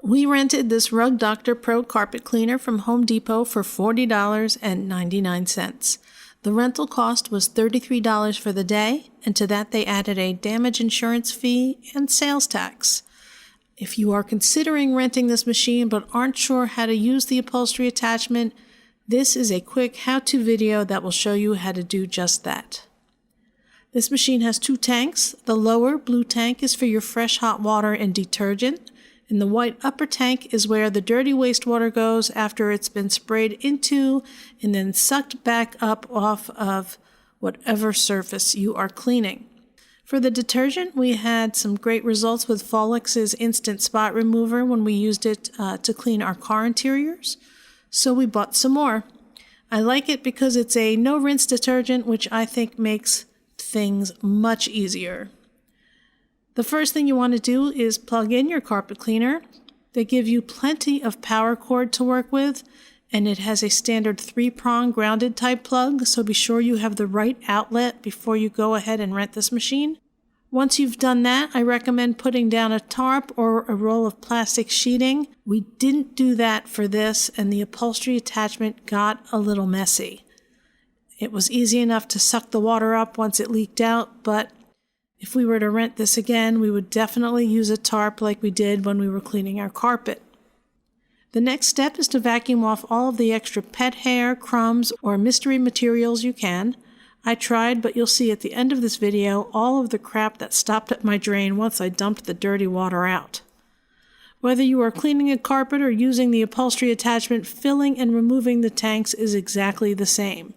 We rented this Rug Doctor Pro carpet cleaner from Home Depot for $40.99. The rental cost was $33 for the day, and to that they added a damage insurance fee and sales tax. If you are considering renting this machine but aren't sure how to use the upholstery attachment, this is a quick how-to video that will show you how to do just that. This machine has 2 tanks. The lower blue tank is for your fresh hot water and detergent, and the white upper tank is where the dirty wastewater goes after it's been sprayed into and then sucked back up off of whatever surface you are cleaning. For the detergent, we had some great results with Follex's Instant Spot Remover when we used it to clean our car interiors, so we bought some more. I like it because it's a no-rinse detergent, which I think makes things much easier. The first thing you want to do is plug in your carpet cleaner. They give you plenty of power cord to work with, and it has a standard 3-prong grounded type plug, so be sure you have the right outlet before you go ahead and rent this machine. Once you've done that, I recommend putting down a tarp or a roll of plastic sheeting. We didn't do that for this, and the upholstery attachment got a little messy. It was easy enough to suck the water up once it leaked out, but if we were to rent this again, we would definitely use a tarp like we did when we were cleaning our carpet. The next step is to vacuum off all of the extra pet hair, crumbs, or mystery materials you can. I tried, but you'll see at the end of this video all of the crap that stopped at my drain once I dumped the dirty water out. Whether you are cleaning a carpet or using the upholstery attachment, filling and removing the tanks is exactly the same.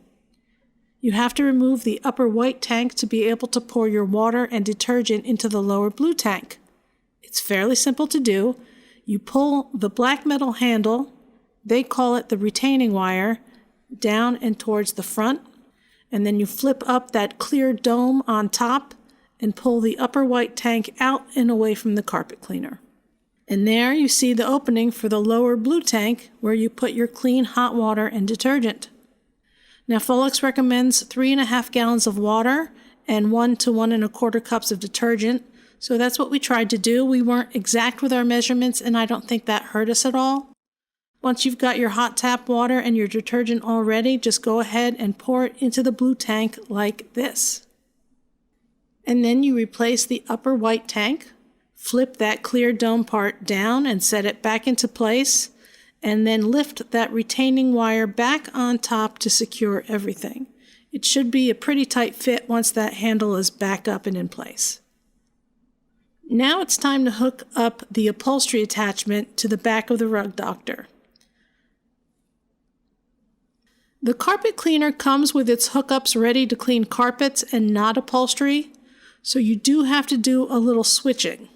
You have to remove the upper white tank to be able to pour your water and detergent into the lower blue tank. It's fairly simple to do. You pull the black metal handle, they call it the retaining wire, down and towards the front, and then you flip up that clear dome on top and pull the upper white tank out and away from the carpet cleaner. And there you see the opening for the lower blue tank where you put your clean hot water and detergent. Now, Follex recommends 3.5 gallons of water and 1 to 1 1/4 cups of detergent. So that's what we tried to do. We weren't exact with our measurements, and I don't think that hurt us at all. Once you've got your hot tap water and your detergent all ready, just go ahead and pour it into the blue tank like this. And then you replace the upper white tank, flip that clear dome part down and set it back into place, and then lift that retaining wire back on top to secure everything. It should be a pretty tight fit once that handle is back up and in place. Now it's time to hook up the upholstery attachment to the back of the Rug Doctor. The carpet cleaner comes with its hookups ready to clean carpets and not upholstery, so you do have to do a little switching.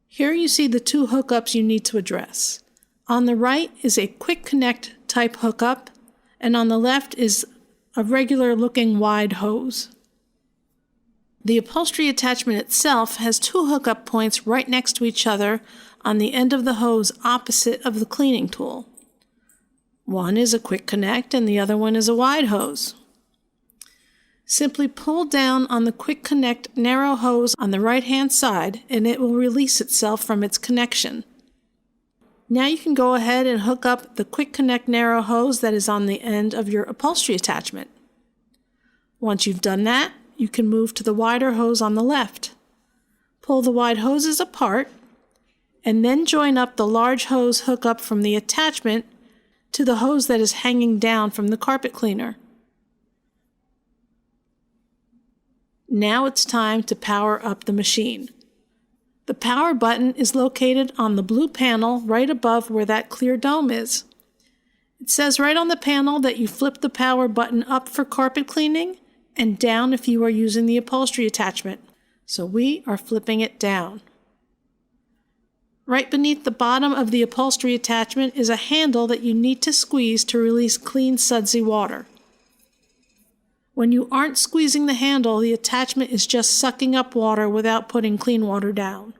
Here you see the 2 hookups you need to address. On the right is a quick connect type hookup, and on the left is a regular looking wide hose. The upholstery attachment itself has 2 hookup points right next to each other on the end of the hose opposite of the cleaning tool. One is a quick connect and the other one is a wide hose. Simply pull down on the quick connect narrow hose on the right hand side and it will release itself from its connection. Now you can go ahead and hook up the quick connect narrow hose that is on the end of your upholstery attachment. Once you've done that, you can move to the wider hose on the left. Pull the wide hoses apart and then join up the large hose hookup from the attachment to the hose that is hanging down from the carpet cleaner. Now it's time to power up the machine. The power button is located on the blue panel right above where that clear dome is. It says right on the panel that you flip the power button up for carpet cleaning and down if you are using the upholstery attachment. So we are flipping it down. Right beneath the bottom of the upholstery attachment is a handle that you need to squeeze to release clean sudsy water. When you aren't squeezing the handle, the attachment is just sucking up water without putting clean water down.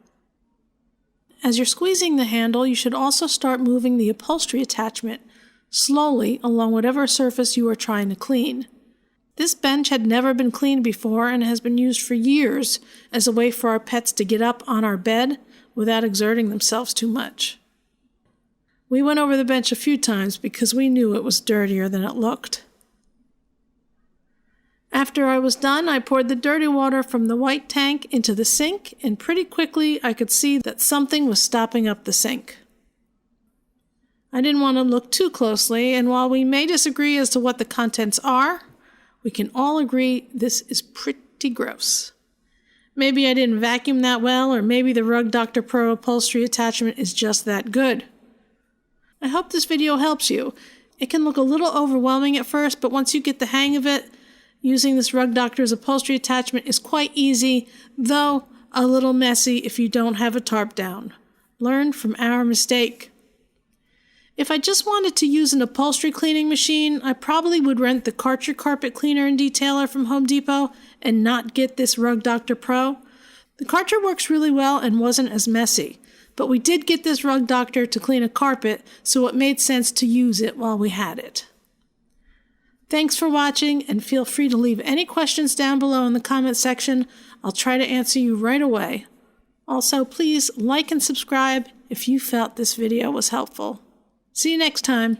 As you're squeezing the handle, you should also start moving the upholstery attachment slowly along whatever surface you are trying to clean. This bench had never been cleaned before and has been used for years as a way for our pets to get up on our bed without exerting themselves too much. We went over the bench a few times because we knew it was dirtier than it looked. After I was done, I poured the dirty water from the white tank into the sink, and pretty quickly I could see that something was stopping up the sink. I didn't want to look too closely, and while we may disagree as to what the contents are, we can all agree this is pretty gross. Maybe I didn't vacuum that well, or maybe the Rug Doctor Pro upholstery attachment is just that good. I hope this video helps you. It can look a little overwhelming at first, but once you get the hang of it, using this Rug Doctor's upholstery attachment is quite easy, though a little messy if you don't have a tarp down. Learn from our mistake. If I just wanted to use an upholstery cleaning machine, I probably would rent the Karcher carpet cleaner and detailer from Home Depot and not get this Rug Doctor Pro. The Karcher works really well and wasn't as messy, but we did get this Rug Doctor to clean a carpet, so it made sense to use it while we had it. Thanks for watching, and feel free to leave any questions down below in the comment section. I'll try to answer you right away. Also, please like and subscribe if you felt this video was helpful. See you next time.